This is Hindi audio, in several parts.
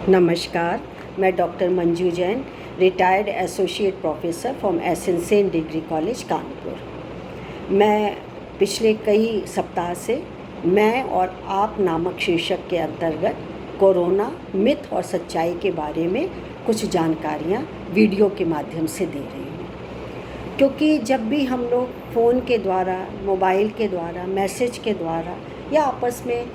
नमस्कार, मैं doctor Manju Jain, retired associate professor from SN degree college Kanpur. मैं पिछले कई सप्ताह से मैं और आप नामक शीर्षक के अंतर्गत कोरोना मिथ और सच्चाई के बारे में कुछ जानकारियाँ वीडियो के माध्यम से दे रही हूँ, क्योंकि जब भी हम लोग फ़ोन के द्वारा, मोबाइल के द्वारा, मैसेज के द्वारा या आपस में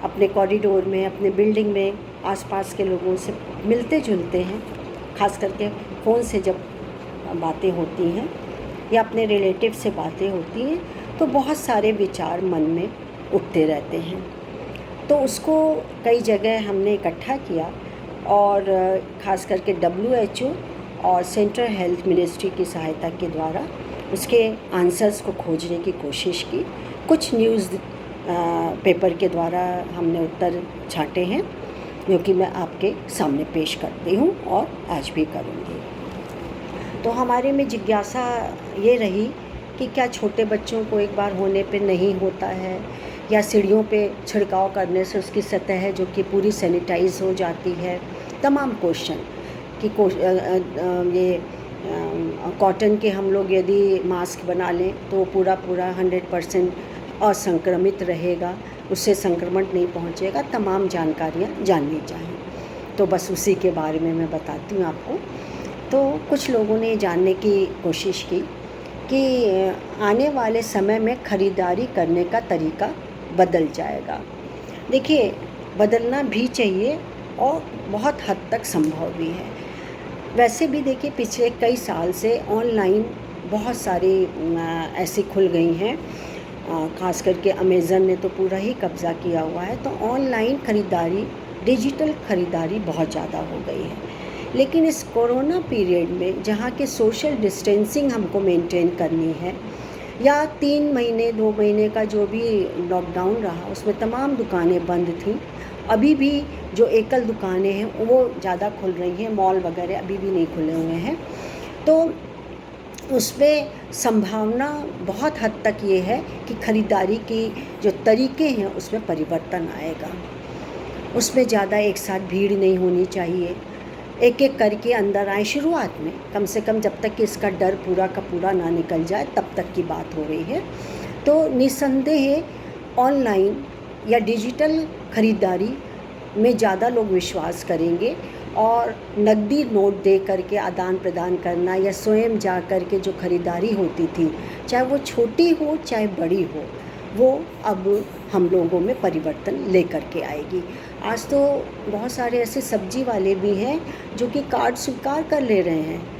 अपने कॉरिडोर में, अपने बिल्डिंग में आसपास के लोगों से मिलते जुलते हैं, ख़ास करके फ़ोन से जब बातें होती हैं या अपने रिलेटिव से बातें होती हैं, तो बहुत सारे विचार मन में उठते रहते हैं। तो उसको कई जगह हमने इकट्ठा किया और ख़ास करके WHO और सेंट्रल हेल्थ मिनिस्ट्री की सहायता के द्वारा उसके आंसर्स को खोजने की कोशिश की। कुछ न्यूज़ पेपर के द्वारा हमने उत्तर छांटे हैं, जो कि मैं आपके सामने पेश करती हूँ और आज भी करूँगी। तो हमारे में जिज्ञासा ये रही कि क्या छोटे बच्चों को एक बार होने पे नहीं होता है, या सीढ़ियों पे छिड़काव करने से उसकी सतह जो कि पूरी सैनिटाइज हो जाती है। तमाम क्वेश्चन कि ये कॉटन के हम लोग यदि मास्क बना लें तो पूरा 100% असंक्रमित रहेगा, उससे संक्रमण नहीं पहुंचेगा। तमाम जानकारियां जाननी चाहिए, तो बस उसी के बारे में मैं बताती हूँ आपको। तो कुछ लोगों ने जानने की कोशिश की कि आने वाले समय में ख़रीदारी करने का तरीका बदल जाएगा। देखिए, बदलना भी चाहिए और बहुत हद तक संभव भी है। वैसे भी देखिए, पिछले कई साल से ऑनलाइन बहुत सारी ऐसी खुल गई हैं, ख़ास करके अमेज़न ने तो पूरा ही कब्ज़ा किया हुआ है। तो ऑनलाइन ख़रीदारी, डिजिटल ख़रीदारी बहुत ज़्यादा हो गई है। लेकिन इस कोरोना पीरियड में जहाँ के सोशल डिस्टेंसिंग हमको मेंटेन करनी है, या 3 महीने 2 महीने का जो भी लॉकडाउन रहा, उसमें तमाम दुकानें बंद थीं। अभी भी जो एकल दुकानें हैं वो ज़्यादा खुल रही हैं, मॉल वगैरह अभी भी नहीं खुले हुए हैं। तो उसमें संभावना बहुत हद तक ये है कि ख़रीदारी की जो तरीके हैं उसमें परिवर्तन आएगा। उसमें ज़्यादा एक साथ भीड़ नहीं होनी चाहिए, एक एक करके अंदर आए। शुरुआत में कम से कम जब तक कि इसका डर पूरा का पूरा ना निकल जाए, तब तक की बात हो रही है। तो निस्संदेह ऑनलाइन या डिजिटल ख़रीदारी में ज़्यादा लोग विश्वास करेंगे, और नकदी नोट दे करके आदान प्रदान करना या स्वयं जा कर के जो ख़रीदारी होती थी, चाहे वो छोटी हो चाहे बड़ी हो, वो अब हम लोगों में परिवर्तन लेकर के आएगी। आज तो बहुत सारे ऐसे सब्जी वाले भी हैं जो कि कार्ड स्वीकार कर ले रहे हैं,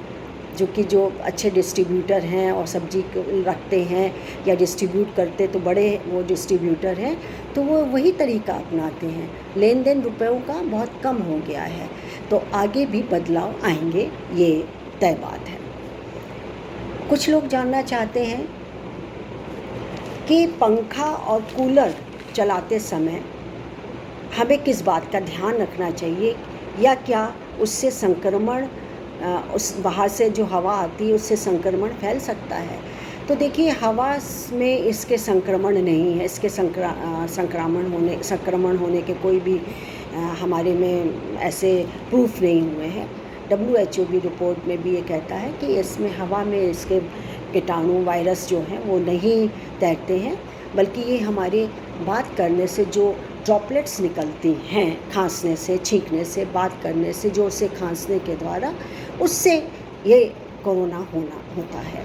जो अच्छे डिस्ट्रीब्यूटर हैं और सब्जी रखते हैं या डिस्ट्रीब्यूट करते तो बड़े वो डिस्ट्रीब्यूटर हैं, तो वो वही तरीका अपनाते हैं। लेन देन रुपयों का बहुत कम हो गया है, तो आगे भी बदलाव आएंगे, ये तय बात है। कुछ लोग जानना चाहते हैं कि पंखा और कूलर चलाते समय हमें किस बात का ध्यान रखना चाहिए, या क्या उससे संक्रमण, उस बाहर से जो हवा आती है उससे संक्रमण फैल सकता है। तो देखिए, हवा में इसके संक्रमण नहीं है, इसके संक्रमण होने के कोई भी हमारे में ऐसे प्रूफ नहीं हुए हैं। WHO भी रिपोर्ट में भी ये कहता है कि इसमें हवा में इसके कीटाणु, वायरस जो हैं वो नहीं तैरते हैं, बल्कि ये हमारे बात करने से जो ड्रॉपलेट्स निकलती हैं, खांसने से, छींकने से, बात करने से, जोर से खांसने के द्वारा, उससे ये कोरोना होता है।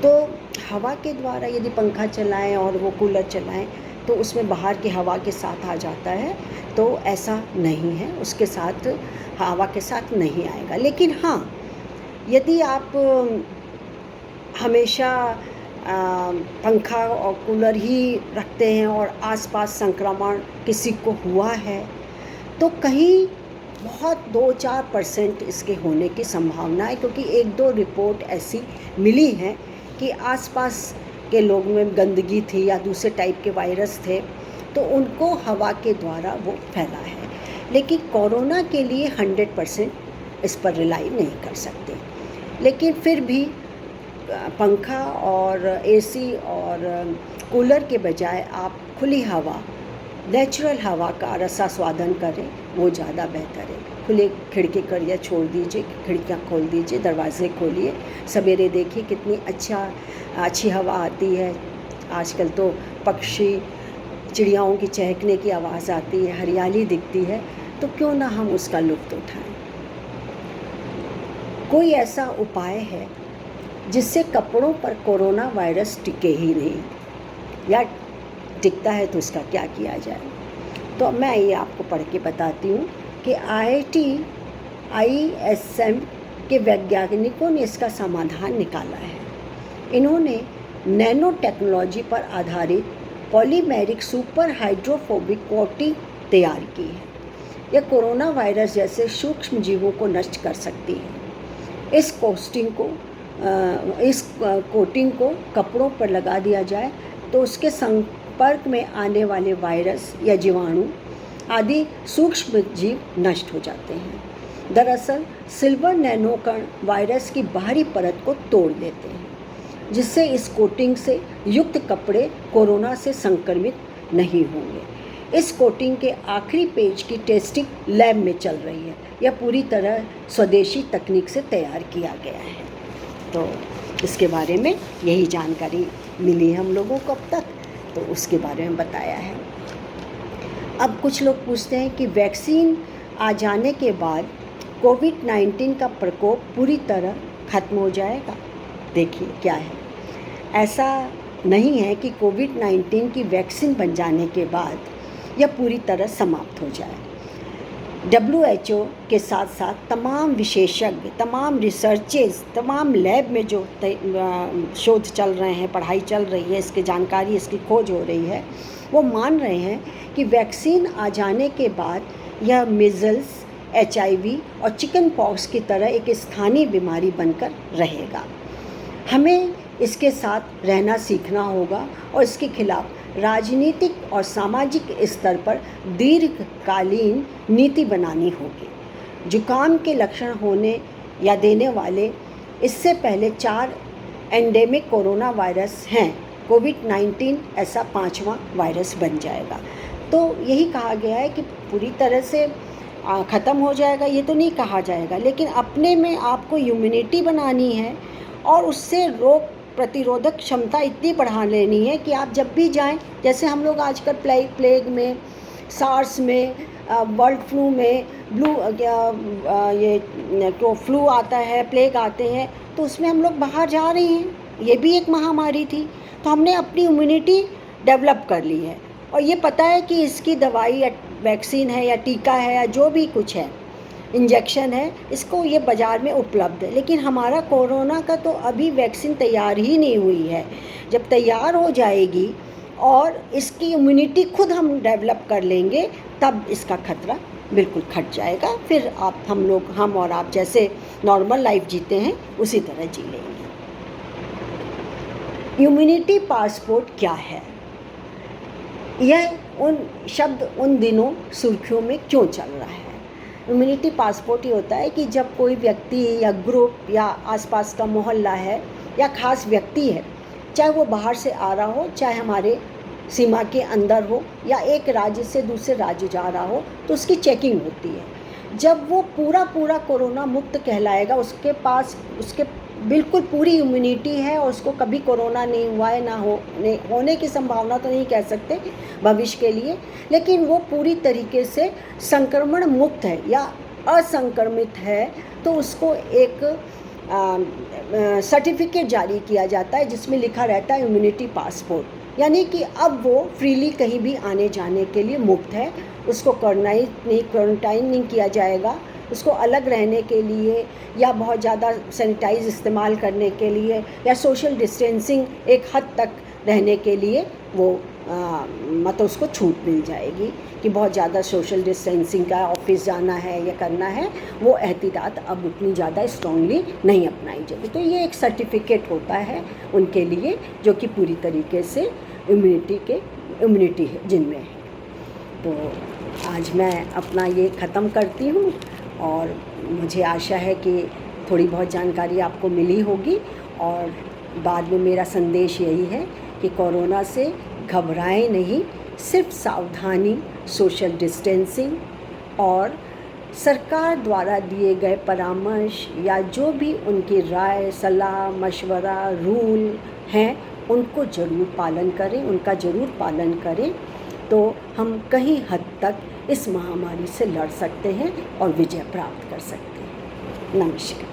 तो हवा के द्वारा यदि पंखा चलाएं और वो कूलर चलाएं तो उसमें बाहर की हवा के साथ आ जाता है, तो ऐसा नहीं है, उसके साथ हवा के साथ नहीं आएगा। लेकिन हाँ, यदि आप हमेशा पंखा और कूलर ही रखते हैं और आसपास संक्रमण किसी को हुआ है, तो कहीं बहुत 2-4% इसके होने की संभावना है, क्योंकि 1-2 रिपोर्ट ऐसी मिली हैं कि आसपास के लोगों में गंदगी थी या दूसरे टाइप के वायरस थे, तो उनको हवा के द्वारा वो फैला है। लेकिन कोरोना के लिए 100% इस पर रिलाई नहीं कर सकते। लेकिन फिर भी पंखा और AC और कूलर के बजाय आप खुली हवा, नेचुरल हवा का रसास्वादन करें, वो ज़्यादा बेहतर है। खुले खिड़की करिए, छोड़ दीजिए, खिड़कियाँ खोल दीजिए, दरवाजे खोलिए, सवेरे देखिए कितनी अच्छी हवा आती है। आजकल तो पक्षी चिड़ियाओं की चहकने की आवाज़ आती है, हरियाली दिखती है, तो क्यों ना हम उसका लुत्फ़ उठाएं। कोई ऐसा उपाय है जिससे कपड़ों पर कोरोना वायरस टिके ही नहीं, या टिकता है तो उसका क्या किया जाए? तो मैं ये आपको पढ़ के बताती हूँ कि IISM के वैज्ञानिकों ने इसका समाधान निकाला है। इन्होंने नैनो टेक्नोलॉजी पर आधारित पॉलीमेरिक सुपर हाइड्रोफोबिक कोटिंग तैयार की है। यह कोरोना वायरस जैसे सूक्ष्म जीवों को नष्ट कर सकती है। इस कोटिंग को कपड़ों पर लगा दिया जाए तो उसके संपर्क में आने वाले वायरस या जीवाणु आदि सूक्ष्म जीव नष्ट हो जाते हैं। दरअसल सिल्वर नैनो कण वायरस की बाहरी परत को तोड़ देते हैं, जिससे इस कोटिंग से युक्त कपड़े कोरोना से संक्रमित नहीं होंगे। इस कोटिंग के आखिरी पेज की टेस्टिंग लैब में चल रही है। यह पूरी तरह स्वदेशी तकनीक से तैयार किया गया है। तो इसके बारे में यही जानकारी मिली है हम लोगों को अब तक, तो उसके बारे में बताया है। अब कुछ लोग पूछते हैं कि वैक्सीन आ जाने के बाद कोविड-19 का प्रकोप पूरी तरह खत्म हो जाएगा। देखिए क्या है, ऐसा नहीं है कि कोविड-19 की वैक्सीन बन जाने के बाद यह पूरी तरह समाप्त हो जाए। WHO के साथ साथ तमाम विशेषज्ञ, तमाम रिसर्चेस, तमाम लैब में जो शोध चल रहे हैं, पढ़ाई चल रही है, इसकी जानकारी, इसकी खोज हो रही है, वो मान रहे हैं कि वैक्सीन आ जाने के बाद यह मीज़ल्स, HIV और चिकन पॉक्स की तरह एक स्थानीय बीमारी बनकर रहेगा। हमें इसके साथ रहना सीखना होगा और इसके खिलाफ राजनीतिक और सामाजिक स्तर पर दीर्घकालीन नीति बनानी होगी। जुकाम के लक्षण होने या देने वाले इससे पहले 4 एंडेमिक कोरोना वायरस हैं। कोविड-19 ऐसा 5वां वायरस बन जाएगा। तो यही कहा गया है कि पूरी तरह से ख़त्म हो जाएगा, ये तो नहीं कहा जाएगा, लेकिन अपने में आपको इम्यूनिटी बनानी है और उससे रोग प्रतिरोधक क्षमता इतनी बढ़ा लेनी है कि आप जब भी जाएं, जैसे हम लोग आजकल प्लेग में, सार्स में, बर्ड फ्लू में, तो फ्लू आता है, प्लेग आते हैं, तो उसमें हम लोग बाहर जा रहे हैं। ये भी एक महामारी थी, तो हमने अपनी इम्यूनिटी डेवलप कर ली है और ये पता है कि इसकी दवाई या वैक्सीन है या टीका है या जो भी कुछ है, इंजेक्शन है, इसको ये बाज़ार में उपलब्ध है। लेकिन हमारा कोरोना का तो अभी वैक्सीन तैयार ही नहीं हुई है। जब तैयार हो जाएगी और इसकी इम्यूनिटी खुद हम डेवलप कर लेंगे, तब इसका खतरा बिल्कुल घट जाएगा। फिर हम और आप जैसे नॉर्मल लाइफ जीते हैं उसी तरह जी लेंगे। इम्यूनिटी पासपोर्ट क्या है? यह शब्द उन दिनों सुर्खियों में क्यों चल रहा है? इम्यूनिटी पासपोर्ट ये होता है कि जब कोई व्यक्ति या ग्रुप या आसपास का मोहल्ला है या ख़ास व्यक्ति है, चाहे वो बाहर से आ रहा हो, चाहे हमारे सीमा के अंदर हो या एक राज्य से दूसरे राज्य जा रहा हो, तो उसकी चेकिंग होती है। जब वो पूरा कोरोना मुक्त कहलाएगा, उसके पास उसके बिल्कुल पूरी इम्यूनिटी है और उसको कभी कोरोना नहीं हुआ है, ना होने की संभावना तो नहीं कह सकते भविष्य के लिए, लेकिन वो पूरी तरीके से संक्रमण मुक्त है या असंक्रमित है, तो उसको एक सर्टिफिकेट जारी किया जाता है जिसमें लिखा रहता है इम्यूनिटी पासपोर्ट। यानी कि अब वो फ्रीली कहीं भी आने जाने के लिए मुक्त है। उसको क्वारंटाइन नहीं किया जाएगा, उसको अलग रहने के लिए या बहुत ज़्यादा सैनिटाइज इस्तेमाल करने के लिए या सोशल डिस्टेंसिंग एक हद तक रहने के लिए वो मतलब उसको छूट मिल जाएगी कि बहुत ज़्यादा सोशल डिस्टेंसिंग का ऑफिस जाना है या करना है, वो एहतियात अब उतनी ज़्यादा स्ट्रॉन्गली नहीं अपनाई जाएगी। तो ये एक सर्टिफिकेट होता है उनके लिए जो कि पूरी तरीके से इम्यूनिटी है जिनमें है। तो आज मैं अपना ये ख़त्म करती हूँ और मुझे आशा है कि थोड़ी बहुत जानकारी आपको मिली होगी। और बाद में मेरा संदेश यही है कि कोरोना से घबराएं नहीं, सिर्फ सावधानी, सोशल डिस्टेंसिंग और सरकार द्वारा दिए गए परामर्श या जो भी उनकी राय, सलाह, मशवरा, रूल हैं, उनको ज़रूर पालन करें, उनका ज़रूर पालन करें, तो हम कहीं हद तक इस महामारी से लड़ सकते हैं और विजय प्राप्त कर सकते हैं। नमस्कार।